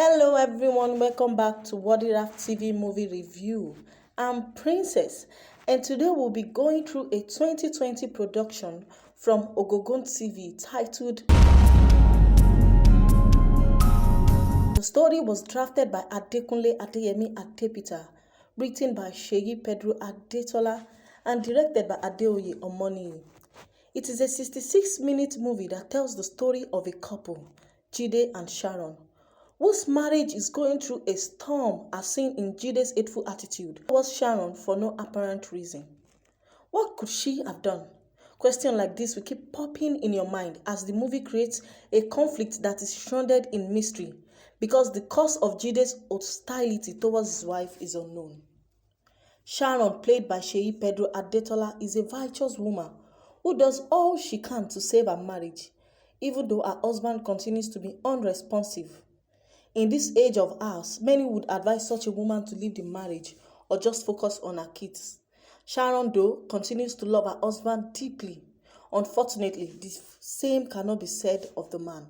Hello everyone, welcome back to Wadiraft TV movie review. I'm Princess, and today we'll be going through a 2020 production from Ogogon TV titled. The story was drafted by Adekunle Adeyemi Adepita, written by Seyi Pedro Adetola, and directed by Adeoye Omoniyi. It is a 66-minute movie that tells the story of a couple, Jide and Sharon, whose marriage is going through a storm as seen in Jide's hateful attitude towards Sharon for no apparent reason. What could she have done? Questions like this will keep popping in your mind as the movie creates a conflict that is shrouded in mystery because the cause of Jide's hostility towards his wife is unknown. Sharon, played by Seyi Pedro Adetola, is a virtuous woman who does all she can to save her marriage, even though her husband continues to be unresponsive. In this age of ours, many would advise such a woman to leave the marriage or just focus on her kids. Sharon, though, continues to love her husband deeply. Unfortunately, the same cannot be said of the man.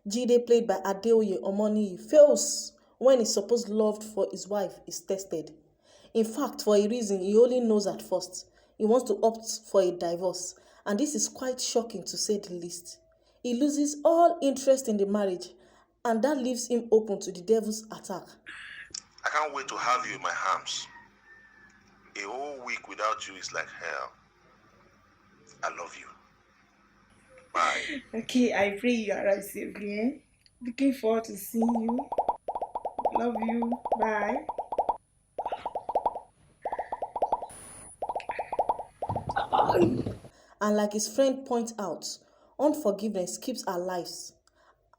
Jide, played by Adeoye Omoniyi, fails when his supposed love for his wife is tested. In fact, for a reason he only knows at first, he wants to opt for a divorce, and this is quite shocking to say the least. He loses all interest in the marriage, and that leaves him open to the devil's attack. I can't wait to have you in my arms. A whole week without you is like hell. I love you. Bye. Okay, I pray you arrive safely. Looking forward to seeing you. Love you. Bye. And like his friend points out, unforgiveness keeps our lives,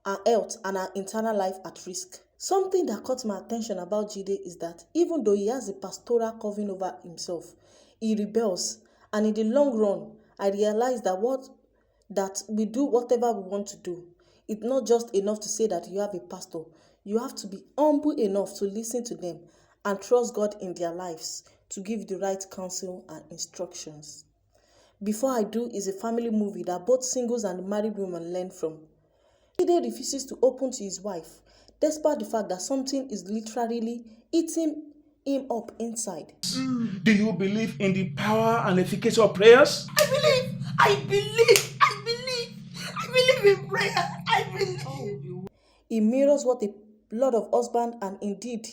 our health, and our internal life at risk. Something that caught my attention about Jide is that even though he has a pastoral covenant over himself, he rebels, and in the long run, I realized that we do whatever we want to do. It's not just enough to say that you have a pastor. You have to be humble enough to listen to them and trust God in their lives to give the right counsel and instructions. Before I Do is a family movie that both singles and married women learn from. Jide refuses to open to his wife, despite the fact that something is literally eating him up inside. Do you believe in the power and efficacy of prayers? I believe in prayer. I believe. It mirrors what a lot of husbands and indeed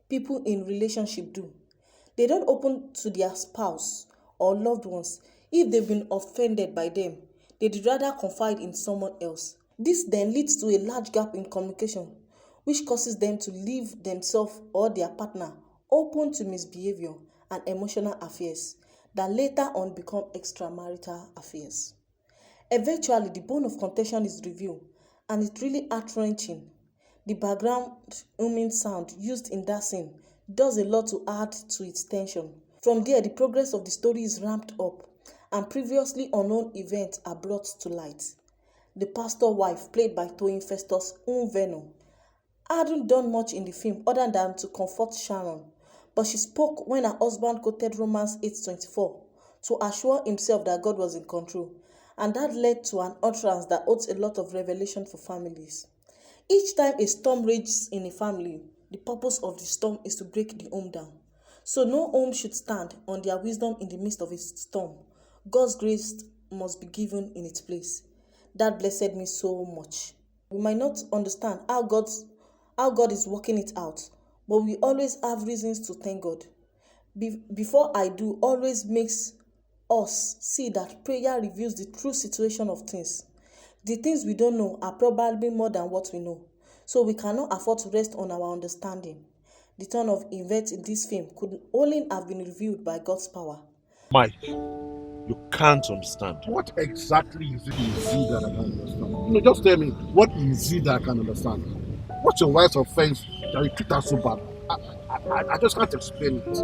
people in relationship do. They don't open to their spouse or loved ones if they've been offended by them. They'd rather confide in someone else. This then leads to a large gap in communication, which causes them to leave themselves or their partner open to misbehavior and emotional affairs that later on become extramarital affairs. Eventually, the bone of contention is revealed, and it's really heart-wrenching. The background humming sound used in that scene does a lot to add to its tension. From there, the progress of the story is ramped up, and previously unknown events are brought to light. The pastor wife, played by Toyin Festus Unveno, hadn't done much in the film other than to comfort Sharon, but she spoke when her husband quoted Romans 8:24 to assure himself that God was in control, and that led to an utterance that holds a lot of revelation for families. Each time a storm rages in a family, the purpose of the storm is to break the home down. So no home should stand on their wisdom in the midst of a storm. God's grace must be given in its place. That blessed me so much. We might not understand how God is working it out, but we always have reasons to thank God. Before I Do always makes us see that prayer reveals the true situation of things. The things we don't know are probably more than what we know, so we cannot afford to rest on our understanding. The turn of events in this film could only have been revealed by God's power. Mike, you can't understand. What exactly is it that I can't understand? Just tell me, what is it that I can understand? What's your wife's offense that you treat her so bad? I just can't explain it.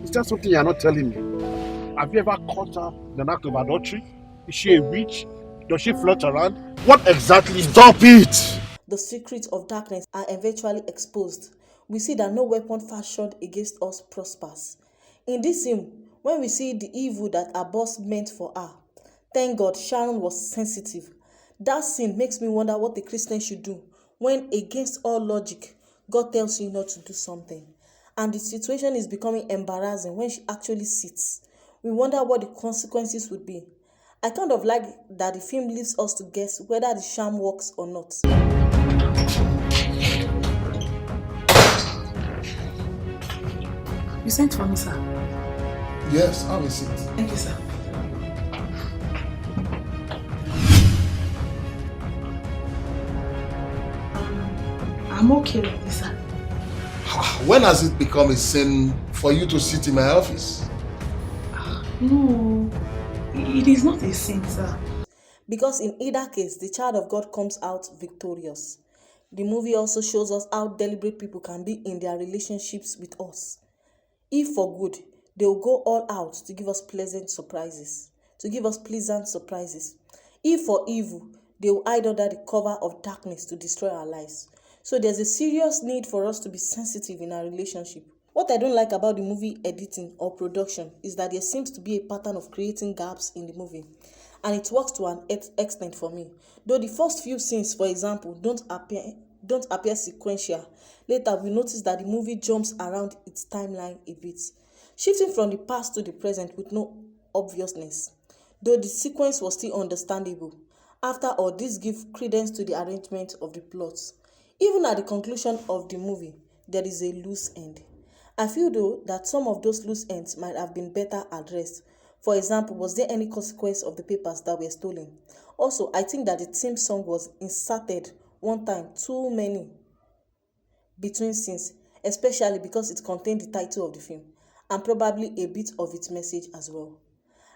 Is that something you're not telling me? Have you ever caught her in an act of adultery? Is she a witch? Does she flirt around? What exactly? Stop it! The secrets of darkness are eventually exposed. We see that no weapon fashioned against us prospers. In this scene, when we see the evil that our boss meant for her, thank God Sharon was sensitive. That scene makes me wonder what a Christian should do when against all logic, God tells you not to do something. And the situation is becoming embarrassing when she actually sits. We wonder what the consequences would be. I kind of like that the film leaves us to guess whether the sham works or not. You sent for me, sir. Yes, have a seat. Thank you, sir. I'm okay with this, sir. When has it become a sin for you to sit in my office? No, it is not a sin, sir. Because in either case, the child of God comes out victorious. The movie also shows us how deliberate people can be in their relationships with us. If for good, they will go all out to give us pleasant surprises, If for evil, they will hide under the cover of darkness to destroy our lives. So there's a serious need for us to be sensitive in our relationship. What I don't like about the movie editing or production is that there seems to be a pattern of creating gaps in the movie. And it works to an extent for me. Though the first few scenes, for example, don't appear sequential, later we notice that the movie jumps around its timeline a bit, shifting from the past to the present with no obviousness. Though the sequence was still understandable, after all, this gives credence to the arrangement of the plots. Even at the conclusion of the movie, there is a loose end. I feel though that some of those loose ends might have been better addressed. For example, was there any consequence of the papers that were stolen? Also, I think that the theme song was inserted one time too many between scenes, especially because it contained the title of the film and probably a bit of its message as well.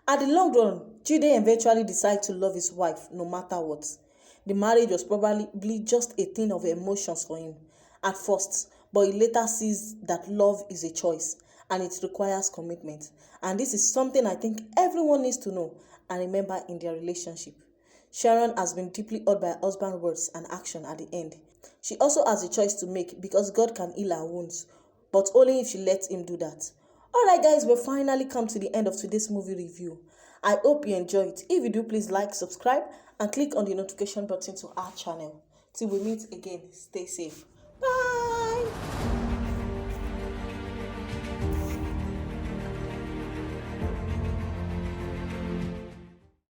At the long run, Jide eventually decided to love his wife no matter what. The marriage was probably just a thing of emotions for him at first, but he later sees that love is a choice and it requires commitment. And this is something I think everyone needs to know and remember in their relationship. Sharon has been deeply hurt by her husband's words and action at the end. She also has a choice to make because God can heal her wounds, but only if she lets him do that. Alright guys, we've finally come to the end of today's movie review. I hope you enjoyed it. If you do, please like, subscribe, and click on the notification button to our channel. Till we meet again, stay safe. Bye!